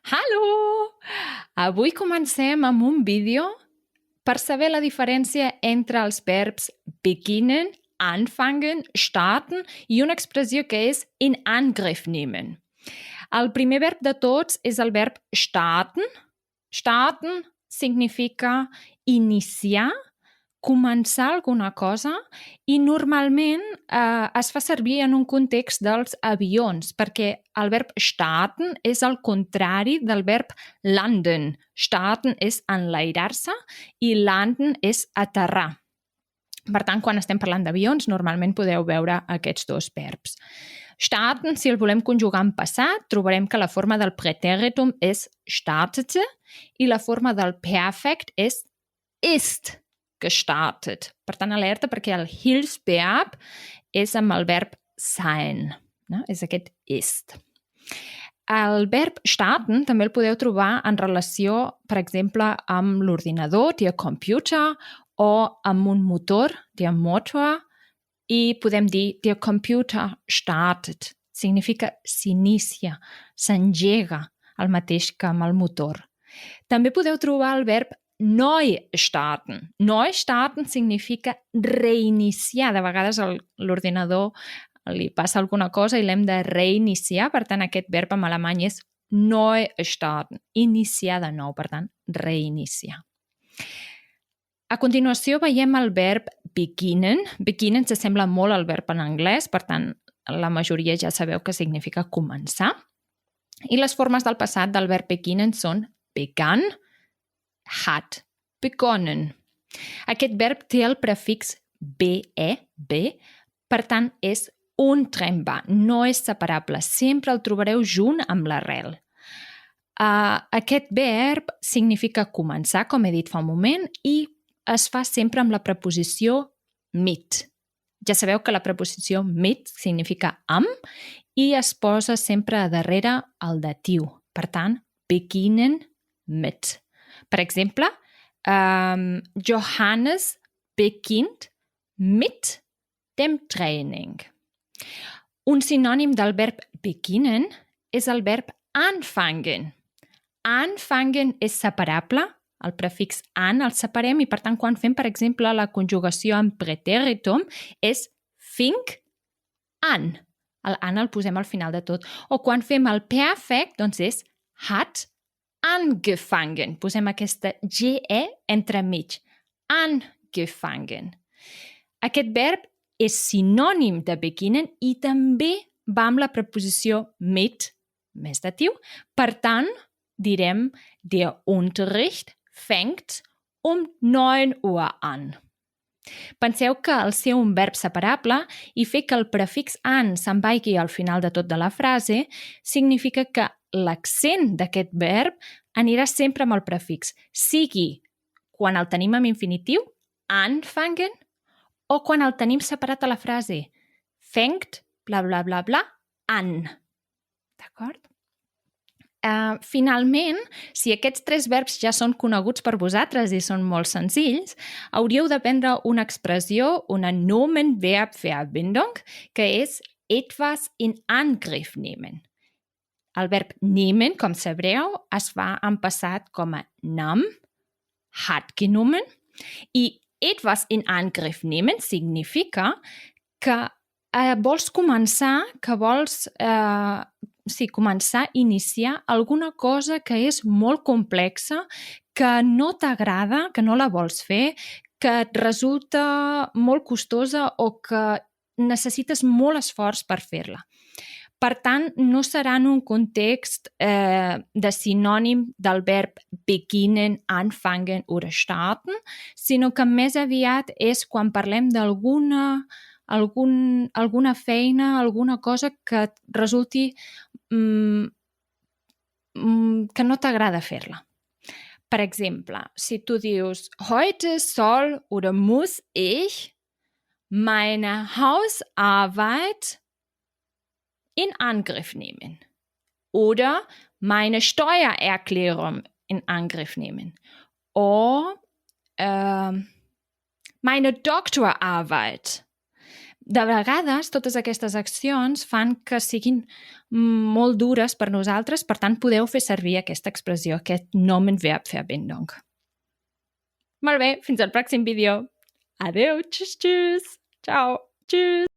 Hallo! Avui comencem amb un vídeo per saber la diferència entre els verbs beginnen, anfangen, starten i una expressió que és in Angriff nehmen. El primer verb de tots és el verb starten. Starten significa iniciar, començar alguna cosa i normalment es fa servir en un context dels avions perquè el verb starten és el contrari del verb landen. Starten és enlairar-se i landen és aterrar. Per tant, quan estem parlant d'avions, normalment podeu veure aquests dos verbs. Starten, si el volem conjugar en passat, trobarem que la forma del pretéritum és startete i la forma del perfekt és ist gestartet. Per tant, alerta perquè el Hilfsverb és amb el verb sein. No? És aquest ist. El verb starten també el podeu trobar en relació, per exemple, amb l'ordinador, der Computer, o amb un motor, der Motor, i podem dir der Computer startet. Significa s'inicia, s'engega, el mateix que amb el motor. També podeu trobar el verb neu starten. Neu starten significa reiniciar. De vegades a l'ordinador li passa alguna cosa i l'hem de reiniciar. Per tant, aquest verb en alemany és neu starten. Iniciar de nou, per tant, reiniciar. A continuació veiem el verb beginnen. Beginnen s'assembla molt al verb en anglès, per tant, la majoria ja sabeu que significa començar. I les formes del passat del verb beginnen són begann, hat begonnen. Aquest verb té el prefix be, per tant és untrennbar, no és separable, sempre el trobareu junt amb l'arrel. Aquest verb significa començar, com he dit fa un moment, i es fa sempre amb la preposició mit. Ja sabeu que la preposició mit significa amb i es posa sempre a darrere el datiu. Per tant, beginnen mit. Per exemple, Johannes beginnt mit dem Training. Un sinònim del verb beginnen és el verb anfangen. Anfangen és separable, el prefix an el separem i per tant quan fem, per exemple, la conjugació en pretéritum és fing an. El an el posem al final de tot. O quan fem el perfekt, doncs és hat angefangen. Posem aquesta GE entremig. Angefangen. Aquest verb és sinònim de beginnen i també va amb la preposició mit, més datiu. Per tant, direm, der Unterricht fängt 9 Uhr an. Penseu que el ser un verb separable i fer que el prefix an se'n vagi al final de tot de la frase significa que l'accent d'aquest verb anirà sempre amb el prefix, sigui quan el tenim en infinitiu, anfangen, o quan el tenim separat a la frase, fängt, bla, bla, bla, bla, an. D'acord? Finalment, si aquests tres verbs ja són coneguts per vosaltres i són molt senzills, hauríeu d'aprendre una expressió, una Nomen-Verb-Verbindung, que és etwas in Angriff nehmen. El verb nehmen, com sabreu, es fa en passat com a nam, hat genommen, i etwas in Angriff nehmen significa que vols començar, que vols començar a iniciar alguna cosa que és molt complexa, que no t'agrada, que no la vols fer, que et resulta molt costosa o que necessites molt esforç per fer-la. Per tant, no serà en un context de sinònim del verb beginnen, anfangen oder starten, sinó que més aviat és quan parlem d'alguna feina, alguna cosa que et resulti que no t'agrada fer-la. Per exemple, si tu dius heute soll oder muss ich meine Hausarbeit in Angriff nehmen oder meine Steuererklärung in Angriff nehmen oder meine Doktorarbeit. De vegades, totes aquestes accions fan que siguin molt dures per nosaltres, per tant, podeu fer servir aquesta expressió, aquest Nomenverbverbindung. Molt bé, fins al pròxim vídeo. Adeu, tschüss, tschüss. Ciao, tschüss.